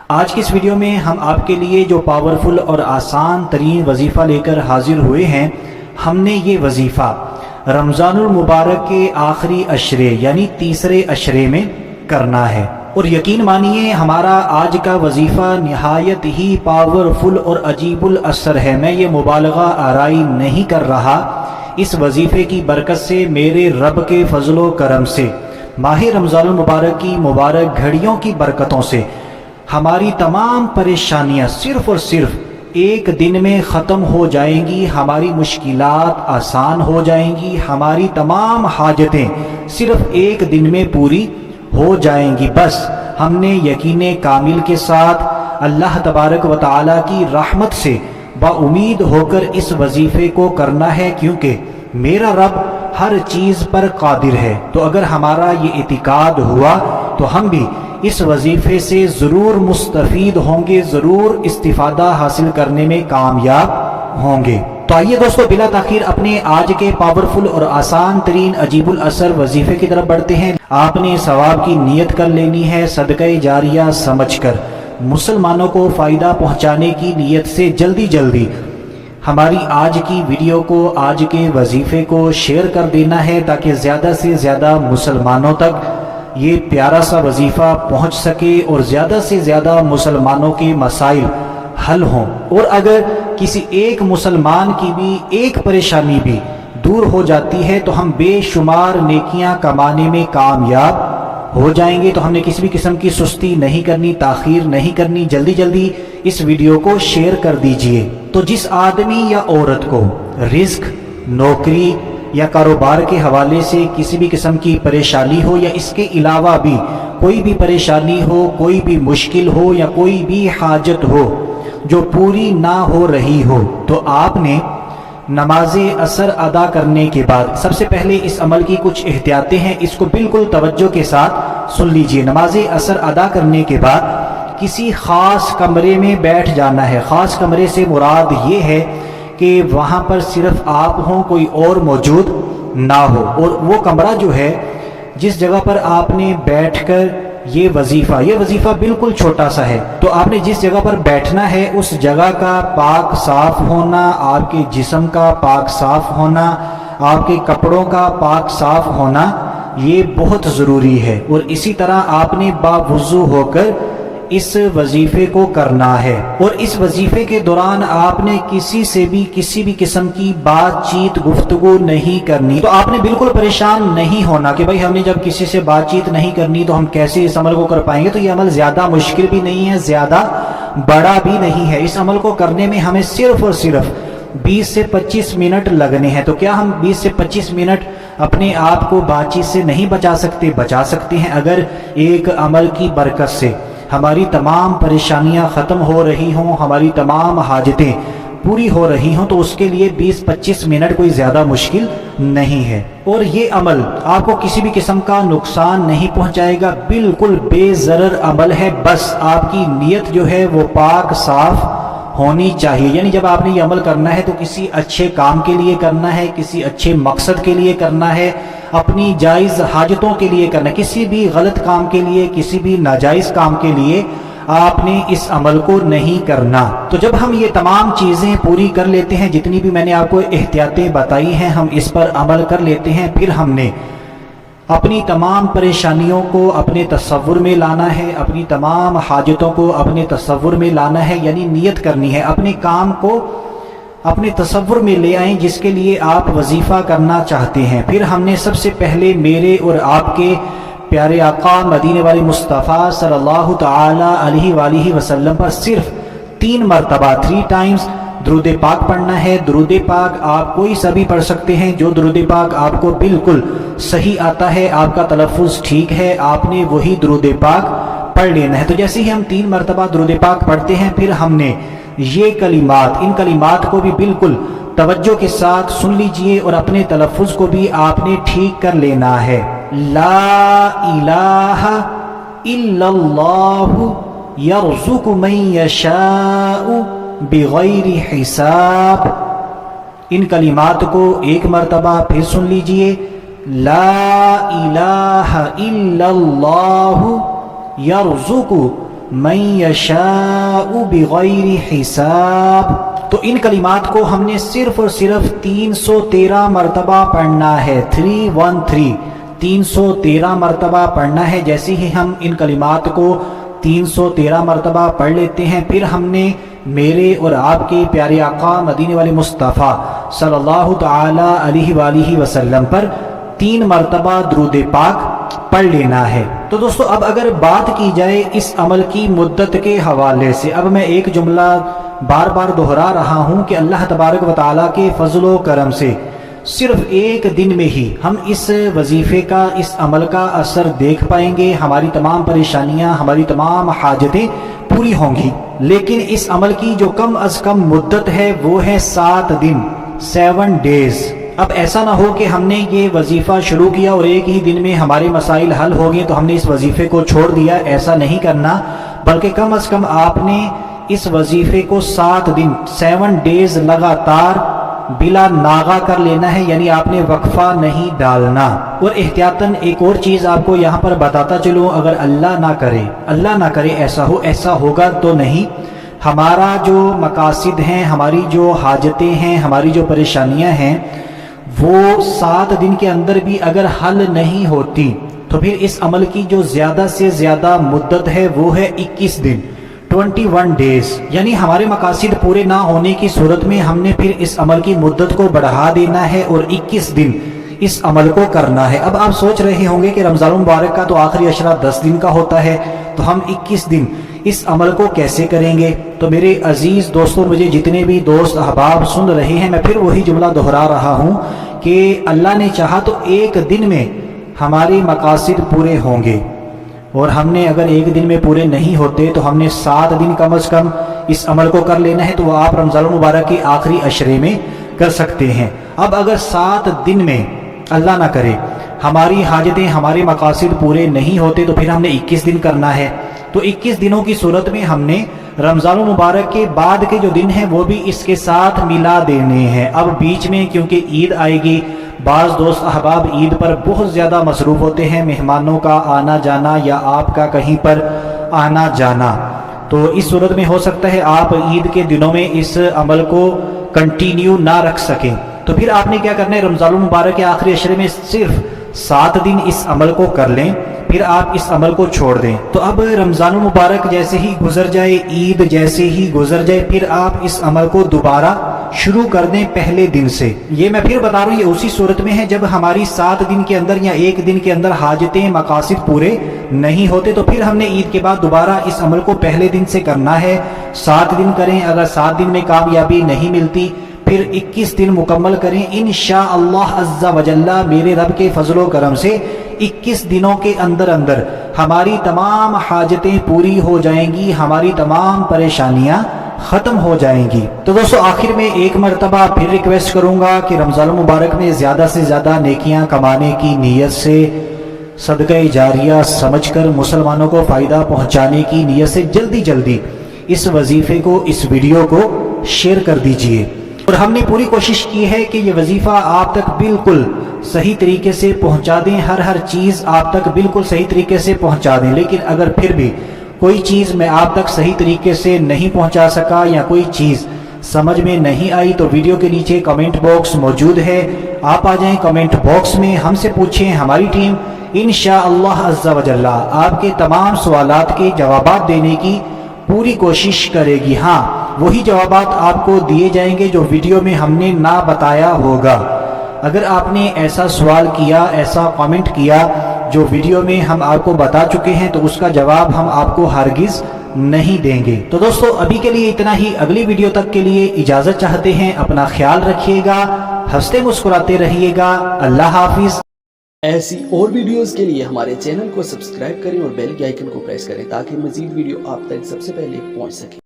آج کی اس ویڈیو میں ہم آپ کے لیے جو پاورفل اور آسان ترین وظیفہ لے کر حاضر ہوئے ہیں، ہم نے یہ وظیفہ رمضان المبارک کے آخری عشرے یعنی تیسرے عشرے میں کرنا ہے، اور یقین مانیے ہمارا آج کا وظیفہ نہایت ہی پاورفل اور عجیب الاثر ہے۔ میں یہ مبالغہ آرائی نہیں کر رہا، اس وظیفے کی برکت سے، میرے رب کے فضل و کرم سے، ماہ رمضان المبارک کی مبارک گھڑیوں کی برکتوں سے ہماری تمام پریشانیاں صرف اور صرف ایک دن میں ختم ہو جائیں گی، ہماری مشکلات آسان ہو جائیں گی، ہماری تمام حاجتیں صرف ایک دن میں پوری ہو جائیں گی۔ بس ہم نے یقین کامل کے ساتھ اللہ تبارک و تعالی کی رحمت سے با امید ہو کر اس وظیفے کو کرنا ہے، کیونکہ میرا رب ہر چیز پر قادر ہے۔ تو اگر ہمارا یہ اعتقاد ہوا تو ہم بھی اس وظیفے سے ضرور مستفید ہوں گے، ضرور استفادہ حاصل کرنے میں کامیاب ہوں گے۔ تو آئیے دوستو، بلا تاخیر اپنے آج کے پاورفل اور آسان ترین عجیب الاثر وظیفے کی طرف بڑھتے ہیں۔ آپ نے ثواب کی نیت کر لینی ہے، صدقہ جاریہ سمجھ کر مسلمانوں کو فائدہ پہنچانے کی نیت سے جلدی جلدی ہماری آج کی ویڈیو کو، آج کے وظیفے کو شیئر کر دینا ہے، تاکہ زیادہ سے زیادہ مسلمانوں تک یہ پیارا سا وظیفہ پہنچ سکے اور زیادہ سے زیادہ مسلمانوں کے مسائل حل ہوں۔ اور اگر کسی ایک مسلمان کی بھی ایک پریشانی بھی دور ہو جاتی ہے تو ہم بے شمار نیکیاں کمانے میں کامیاب ہو جائیں گے۔ تو ہم نے کسی بھی قسم کی سستی نہیں کرنی، تاخیر نہیں کرنی، جلدی جلدی اس ویڈیو کو شیئر کر دیجئے۔ تو جس آدمی یا عورت کو رزق، نوکری یا کاروبار کے حوالے سے کسی بھی قسم کی پریشانی ہو، یا اس کے علاوہ بھی کوئی بھی پریشانی ہو، کوئی بھی مشکل ہو، یا کوئی بھی حاجت ہو جو پوری نہ ہو رہی ہو، تو آپ نے نماز عصر ادا کرنے کے بعد سب سے پہلے اس عمل کی کچھ احتیاطیں ہیں، اس کو بالکل توجہ کے ساتھ سن لیجئے۔ نماز عصر ادا کرنے کے بعد کسی خاص کمرے میں بیٹھ جانا ہے۔ خاص کمرے سے مراد یہ ہے کہ وہاں پر صرف آپ ہوں، کوئی اور موجود نہ ہو، اور وہ کمرہ جو ہے جس جگہ پر آپ نے بیٹھ کر یہ وظیفہ بالکل چھوٹا سا ہے، تو آپ نے جس جگہ پر بیٹھنا ہے اس جگہ کا پاک صاف ہونا، آپ کے جسم کا پاک صاف ہونا، آپ کے کپڑوں کا پاک صاف ہونا، یہ بہت ضروری ہے۔ اور اسی طرح آپ نے باوضو ہو کر اس وظیفے کو کرنا ہے، اور اس وظیفے کے دوران آپ نے کسی سے بھی کسی بھی قسم کی بات چیت، گفتگو نہیں کرنی۔ تو آپ نے بالکل پریشان نہیں ہونا کہ بھائی ہم نے جب کسی سے بات چیت نہیں کرنی تو ہم کیسے اس عمل کو کر پائیں گے۔ تو یہ عمل زیادہ مشکل بھی نہیں ہے، زیادہ بڑا بھی نہیں ہے۔ اس عمل کو کرنے میں ہمیں صرف اور صرف 20 سے 25 منٹ لگنے ہیں۔ تو کیا ہم 20 سے 25 منٹ اپنے آپ کو بات چیت سے نہیں بچا سکتے ہیں؟ اگر ایک عمل کی برکت سے ہماری تمام پریشانیاں ختم ہو رہی ہوں، ہماری تمام حاجتیں پوری ہو رہی ہوں، تو اس کے لیے 20-25 منٹ کوئی زیادہ مشکل نہیں ہے۔ اور یہ عمل آپ کو کسی بھی قسم کا نقصان نہیں پہنچائے گا، بالکل بے ضرر عمل ہے۔ بس آپ کی نیت جو ہے وہ پاک صاف ہونی چاہیے۔ یعنی جب آپ نے یہ عمل کرنا ہے تو کسی اچھے کام کے لیے کرنا ہے، کسی اچھے مقصد کے لیے کرنا ہے، اپنی جائز حاجتوں کے لیے کرنا ہے، کسی بھی غلط کام کے لیے، کسی بھی ناجائز کام کے لیے آپ نے اس عمل کو نہیں کرنا۔ تو جب ہم یہ تمام چیزیں پوری کر لیتے ہیں، جتنی بھی میں نے آپ کو احتیاطیں بتائی ہیں، ہم اس پر عمل کر لیتے ہیں، پھر ہم نے اپنی تمام پریشانیوں کو اپنے تصور میں لانا ہے، اپنی تمام حاجتوں کو اپنے تصور میں لانا ہے، یعنی نیت کرنی ہے، اپنے کام کو اپنے تصور میں لے آئیں جس کے لیے آپ وظیفہ کرنا چاہتے ہیں۔ پھر ہم نے سب سے پہلے میرے اور آپ کے پیارے آقا مدینے والے مصطفیٰ صلی اللہ تعالی علیہ وآلہ وسلم پر صرف 3 مرتبہ 3 ٹائمز درود پاک پڑھنا ہے۔ درود پاک آپ کوئی سا بھی پڑھ سکتے ہیں، جو درود پاک آپ کو بالکل صحیح آتا ہے، آپ کا تلفظ ٹھیک ہے، آپ نے وہی درود پاک پڑھ لینا ہے۔ تو جیسے ہی ہم 3 مرتبہ درود پاک پڑھتے ہیں، پھر ہم نے یہ کلمات، ان کلمات کو بھی بالکل توجہ کے ساتھ سن لیجئے، اور اپنے تلفظ کو بھی آپ نے ٹھیک کر لینا ہے۔ لا الہ الا اللہ یرزق من یشاء بغیر حساب۔ ان کلمات کو ایک مرتبہ پھر سن لیجئے۔ لا الہ الا اللہ یرزق من یشاء بغیر حساب۔ تو ان کلمات کو ہم نے صرف اور صرف 313 مرتبہ پڑھنا ہے، 313 313 مرتبہ پڑھنا ہے۔ جیسے ہی ہم ان کلمات کو 313 مرتبہ پڑھ لیتے ہیں، پھر ہم نے میرے اور آپ کے پیارے آقا مدینے والے مصطفیٰ صلی اللہ تعالی علیہ وآلہ وسلم پر 3 مرتبہ درود پاک پڑھ لینا ہے۔ تو دوستو اب اگر بات کی جائے اس عمل کی مدت کے حوالے سے، اب میں ایک جملہ بار بار دہرا رہا ہوں کہ اللہ تبارک و تعالیٰ کے فضل و کرم سے صرف ایک دن میں ہی ہم اس وظیفے کا، اس عمل کا اثر دیکھ پائیں گے، ہماری تمام پریشانیاں، ہماری تمام حاجتیں پوری ہوں گی۔ لیکن اس عمل کی جو کم از کم مدت ہے وہ ہے 7 دن، 7 ڈیز۔ اب ایسا نہ ہو کہ ہم نے یہ وظیفہ شروع کیا اور ایک ہی دن میں ہمارے مسائل حل ہو گئے تو ہم نے اس وظیفے کو چھوڑ دیا، ایسا نہیں کرنا، بلکہ کم از کم آپ نے اس وظیفے کو 7 دن 7 ڈیز لگاتار بلا ناغہ کر لینا ہے، یعنی آپ نے وقفہ نہیں ڈالنا۔ اور احتیاطاً ایک اور چیز آپ کو یہاں پر بتاتا چلوں، اگر اللہ نہ کرے ایسا ہوگا تو نہیں، ہمارا جو مقاصد ہیں، ہماری جو حاجتیں ہیں، ہماری جو پریشانیاں ہیں، وہ 7 دن کے اندر بھی اگر حل نہیں ہوتی تو پھر اس عمل کی جو زیادہ سے زیادہ مدت ہے وہ ہے 21 دن، 21 ڈیز۔ یعنی ہمارے مقاصد پورے نہ ہونے کی صورت میں ہم نے پھر اس عمل کی مدت کو بڑھا دینا ہے اور 21 دن اس عمل کو کرنا ہے۔ اب آپ سوچ رہے ہوں گے کہ رمضان المبارک کا تو آخری عشرہ 10 دن کا ہوتا ہے، تو ہم 21 دن اس عمل کو کیسے کریں گے؟ تو میرے عزیز دوستوں، مجھے جتنے بھی دوست احباب سن رہے ہیں، میں پھر وہی جملہ دہرا رہا ہوں کہ اللہ نے چاہا تو ایک دن میں ہمارے مقاصد پورے ہوں گے، اور ہم نے اگر ایک دن میں پورے نہیں ہوتے تو ہم نے 7 دن کم از کم اس عمل کو کر لینا ہے، تو وہ آپ رمضان المبارک کے آخری عشرے میں کر سکتے ہیں۔ اب اگر 7 دن میں اللہ نہ کرے ہماری حاجتیں، ہمارے مقاصد پورے نہیں ہوتے تو پھر ہم نے 21 دن کرنا ہے۔ تو 21 دنوں کی صورت میں ہم نے رمضان المبارک کے بعد کے جو دن ہیں وہ بھی اس کے ساتھ ملا دینے ہیں۔ اب بیچ میں کیونکہ عید آئے گی، بعض دوست احباب عید پر بہت زیادہ مصروف ہوتے ہیں، مہمانوں کا آنا جانا یا آپ کا کہیں پر آنا جانا، تو اس صورت میں ہو سکتا ہے آپ عید کے دنوں میں اس عمل کو کنٹینیو نہ رکھ سکیں۔ تو پھر آپ نے کیا کرنا ہے، رمضان المبارک کے آخری عشرے میں صرف 7 دن اس عمل کو کر لیں، پھر آپ اس عمل کو چھوڑ دیں۔ تو اب رمضان المبارک جیسے ہی گزر جائے، عید جیسے ہی گزر جائے، پھر آپ اس عمل کو دوبارہ شروع کر دیں پہلے دن سے۔ یہ میں پھر بتا رہا ہوں، یہ اسی صورت میں ہے جب ہماری 7 دن کے اندر یا ایک دن کے اندر حاجتیں، مقاصد پورے نہیں ہوتے، تو پھر ہم نے عید کے بعد دوبارہ اس عمل کو پہلے دن سے کرنا ہے۔ 7 دن کریں، اگر 7 دن میں کامیابی نہیں ملتی پھر 21 دن مکمل کریں، انشاءاللہ عز و جل میرے رب کے فضل و کرم سے 21 دنوں کے اندر ہماری تمام حاجتیں پوری ہو جائیں گی، ہماری تمام پریشانیاں ختم ہو جائیں گی۔ تو دوستو آخر میں ایک مرتبہ پھر ریکویسٹ کروں گا کہ رمضان المبارک میں زیادہ سے زیادہ نیکیاں کمانے کی نیت سے، صدقہ جاریہ سمجھ کر مسلمانوں کو فائدہ پہنچانے کی نیت سے جلدی اس وظیفے کو، اس ویڈیو کو شیئر کر دیجئے۔ اور ہم نے پوری کوشش کی ہے کہ یہ وظیفہ آپ تک بالکل صحیح طریقے سے پہنچا دیں، ہر چیز آپ تک بالکل صحیح طریقے سے پہنچا دیں۔ لیکن اگر پھر بھی کوئی چیز میں آپ تک صحیح طریقے سے نہیں پہنچا سکا یا کوئی چیز سمجھ میں نہیں آئی تو ویڈیو کے نیچے کمنٹ باکس موجود ہے، آپ آ جائیں کمنٹ باکس میں، ہم سے پوچھیں، ہماری ٹیم انشاءاللہ عز و جل آپ کے تمام سوالات کے جوابات دینے کی پوری کوشش کرے گی۔ ہاں، وہی جوابات آپ کو دیے جائیں گے جو ویڈیو میں ہم نے نہ بتایا ہوگا۔ اگر آپ نے ایسا سوال کیا، ایسا کامنٹ کیا جو ویڈیو میں ہم آپ کو بتا چکے ہیں تو اس کا جواب ہم آپ کو ہرگز نہیں دیں گے۔ تو دوستو ابھی کے لیے اتنا ہی، اگلی ویڈیو تک کے لیے اجازت چاہتے ہیں، اپنا خیال رکھیے گا، ہنستے مسکراتے رہیے گا، اللہ حافظ۔ ایسی اور ویڈیوز کے لیے ہمارے چینل کو سبسکرائب کریں اور بیل کے آئیکن کو پریس کریں تاکہ مزید ویڈیو آپ تک سب سے پہلے پہنچ سکے۔